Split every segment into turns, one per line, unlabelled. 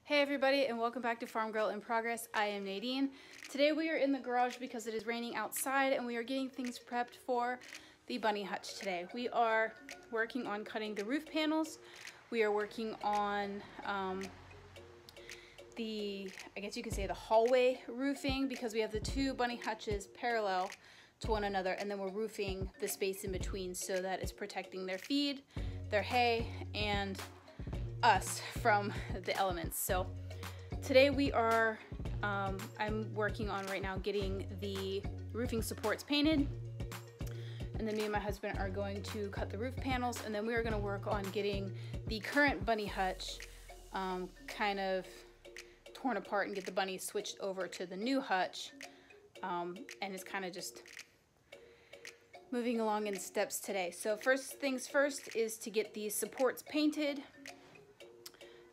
Hey everybody, and welcome back to Farm Girl in Progress. I am Nadine. Today we are in the garage because it is raining outside and we are getting things prepped for the bunny hutch today. We are working on cutting the roof panels. We are working on I guess you could say the hallway roofing, because we have the two bunny hutches parallel to one another, and then we're roofing the space in between so that it's protecting their feed, their hay, and us from the elements. So today we are I'm working on right now getting the roofing supports painted, and then me and my husband are going to cut the roof panels, and then we are going to work on getting the current bunny hutch kind of torn apart and get the bunnies switched over to the new hutch, and it's kind of just moving along in steps today. So first things first is to get these supports painted,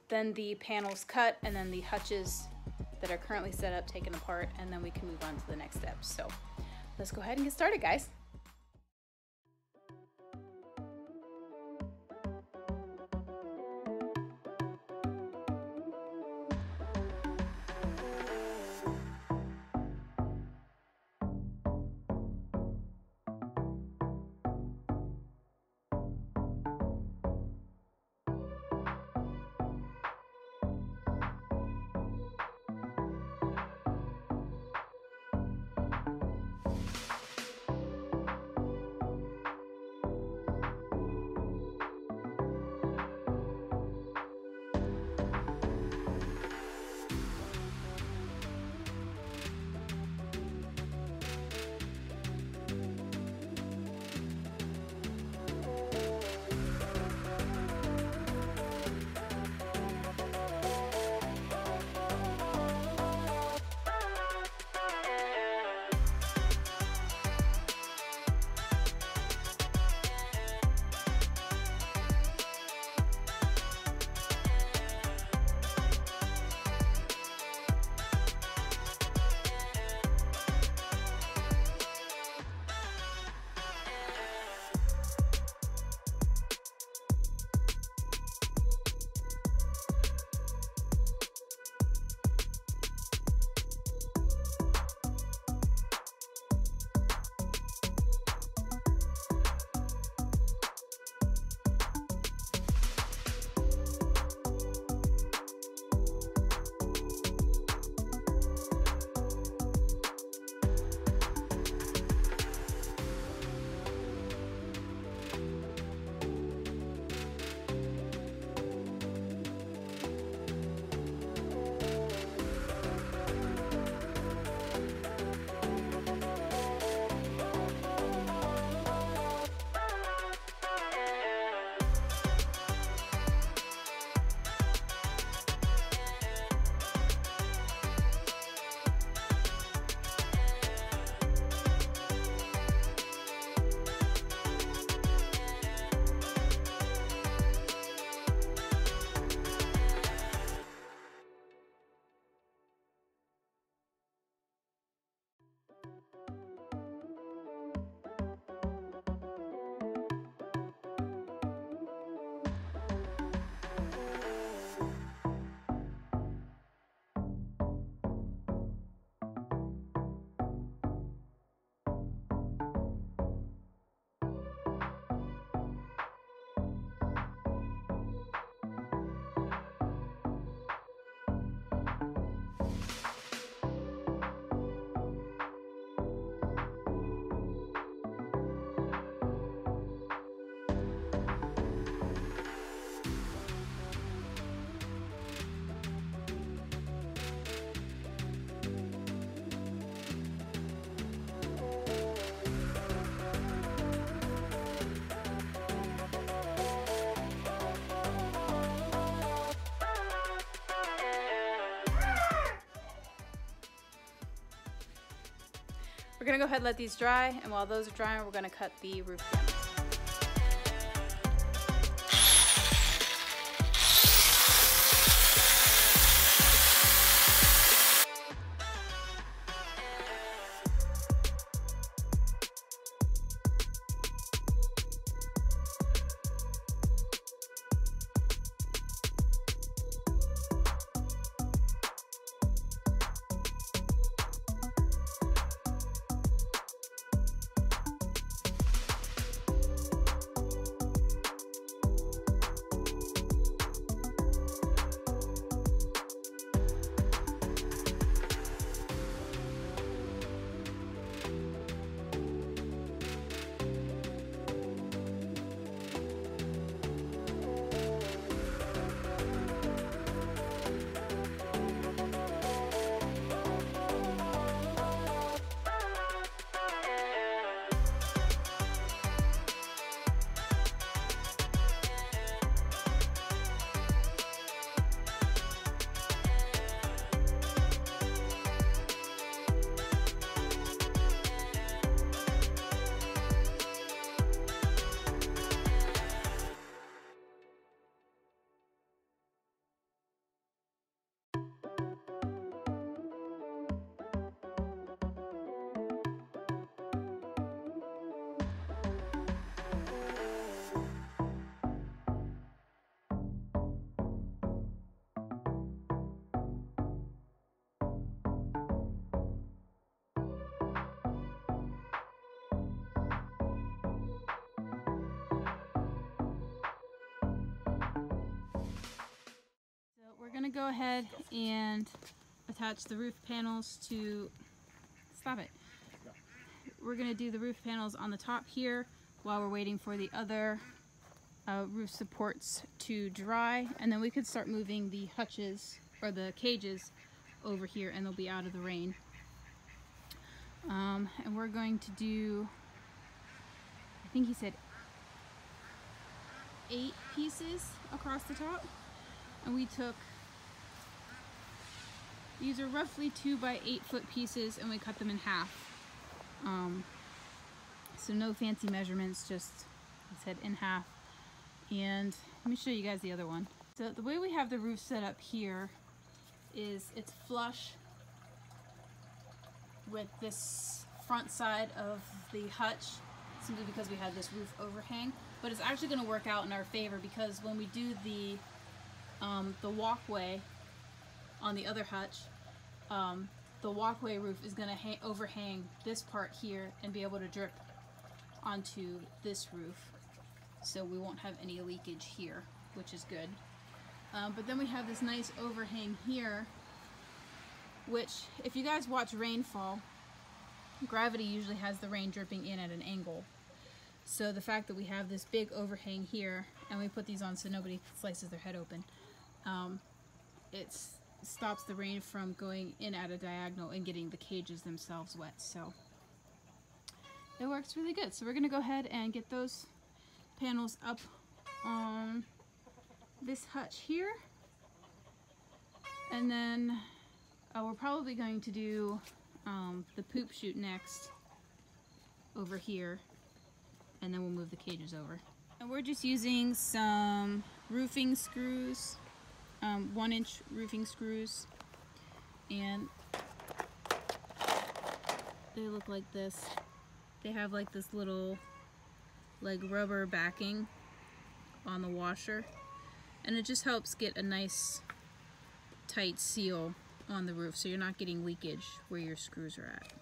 then the panels cut, and then the hutches that are currently set up taken apart, and then we can move on to the next steps. So let's go ahead and get started, guys. We're gonna go ahead and let these dry, and while those are drying, we're gonna cut the roof panels. gonna go ahead and attach the roof panels to, stop it. We're gonna do the roof panels on the top here while we're waiting for the other roof supports to dry, and then we could start moving the hutches or the cages over here and they'll be out of the rain. And we're going to do, I think he said 8 pieces across the top, and we took, these are roughly 2 by 8 foot pieces, and we cut them in half. So no fancy measurements, just I said in half. And let me show you guys the other one. So the way we have the roof set up here is it's flush with this front side of the hutch, simply because we had this roof overhang. But it's actually going to work out in our favor, because when we do the walkway on the other hutch, the walkway roof is going to overhang this part here and be able to drip onto this roof, so we won't have any leakage here, which is good. But then we have this nice overhang here, which, if you guys watch rainfall, gravity usually has the rain dripping in at an angle. So the fact that we have this big overhang here, and we put these on so nobody slices their head open, it stops the rain from going in at a diagonal and getting the cages themselves wet. So it works really good. So we're gonna go ahead and get those panels up on this hutch here, and then we're probably going to do the poop chute next over here, and then we'll move the cages over. And we're just using some roofing screws, 1-inch roofing screws, and they look like this. They have like this little like rubber backing on the washer, and it just helps get a nice tight seal on the roof, so you're not getting leakage where your screws are at.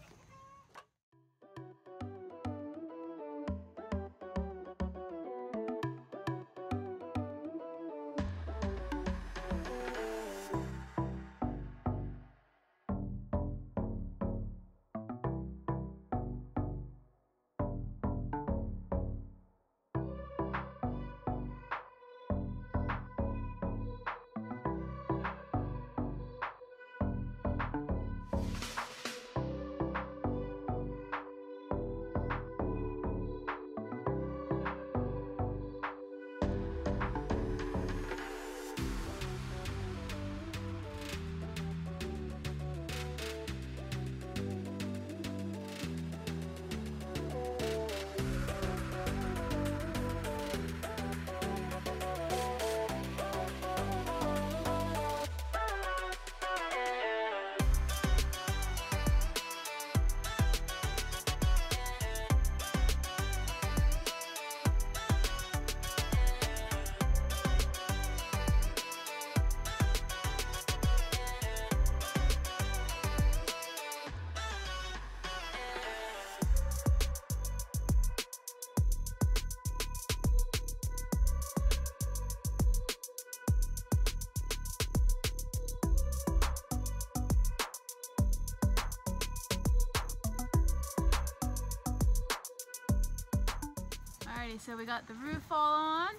Alrighty, so we got the roof all on,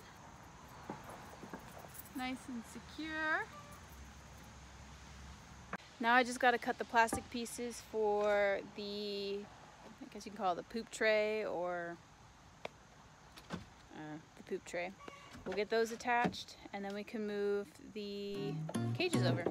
nice and secure. Now I just got to cut the plastic pieces for the, I guess you can call it the poop tray, or the poop tray. We'll get those attached, and then we can move the cages over.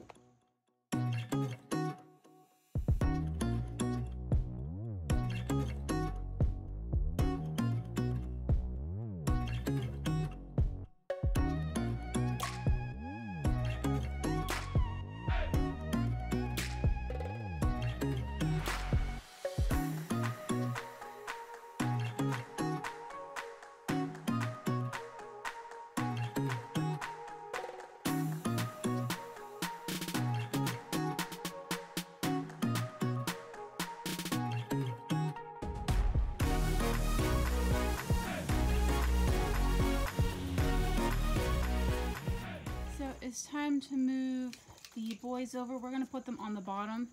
the boys over. We're going to put them on the bottom.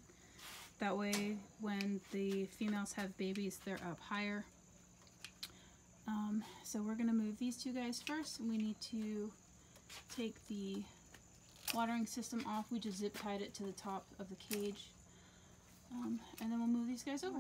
That way when the females have babies, they're up higher. So we're going to move these two guys first. We need to take the watering system off. We just zip tied it to the top of the cage. And then we'll move these guys over.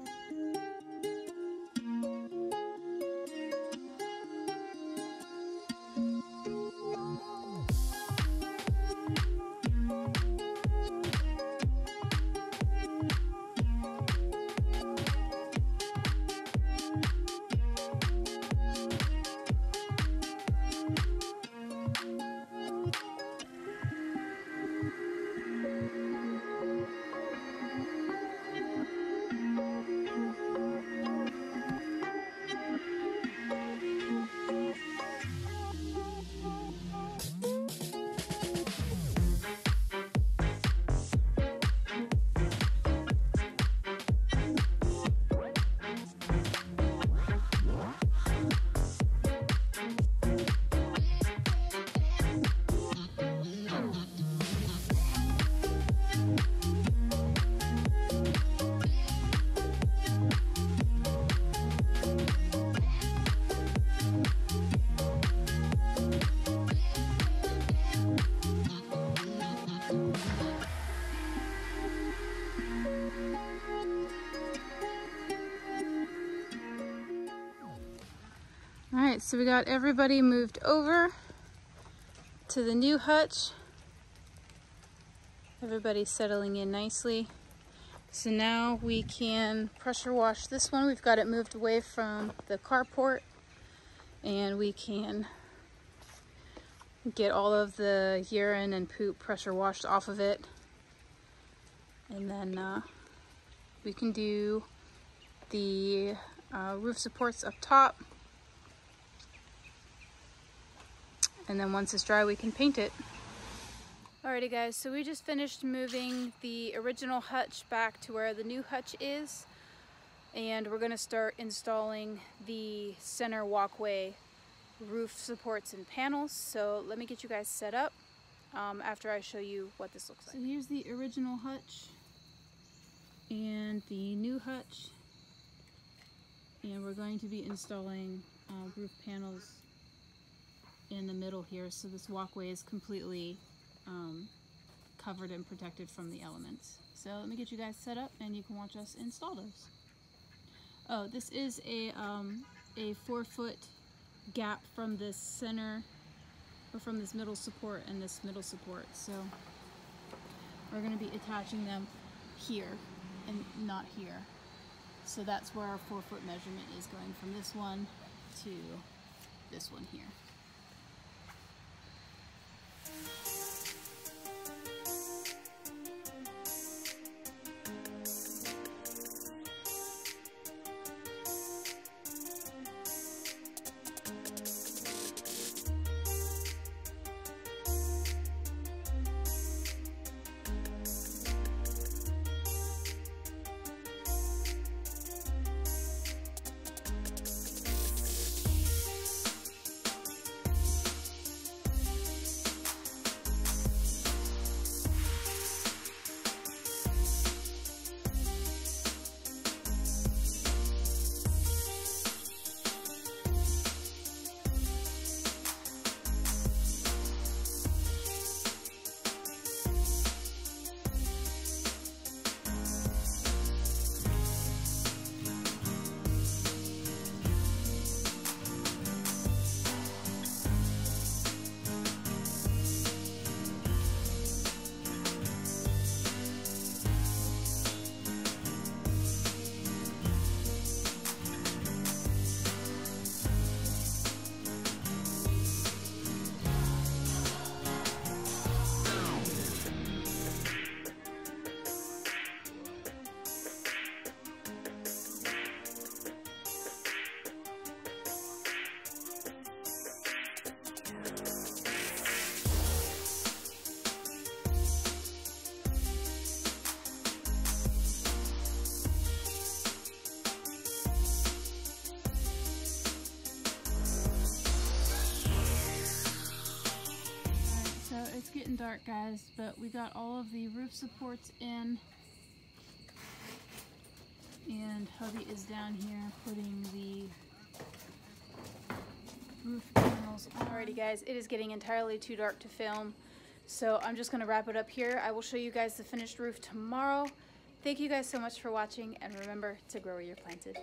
Alright, so we got everybody moved over to the new hutch. Everybody's settling in nicely. So now we can pressure wash this one. We've got it moved away from the carport, and we can get all of the urine and poop pressure washed off of it. And then we can do the roof supports up top. And then once it's dry, we can paint it. Alrighty guys, so we just finished moving the original hutch back to where the new hutch is. And we're gonna start installing the center walkway roof supports and panels. So let me get you guys set up after I show you what this looks like. So here's the original hutch and the new hutch. And we're going to be installing roof panels in the middle here, so this walkway is completely covered and protected from the elements. So let me get you guys set up and you can watch us install those. Oh, this is a 4-foot gap from this center, or from this middle support and this middle support. So we're going to be attaching them here and not here. So that's where our 4-foot measurement is, going from this one to this one here. dark, guys, but we got all of the roof supports in, and hubby is down here putting the roof panels on. Alrighty guys, it is getting entirely too dark to film, so I'm just going to wrap it up here. I will show you guys the finished roof tomorrow. Thank you guys so much for watching, and remember to grow where you're planted.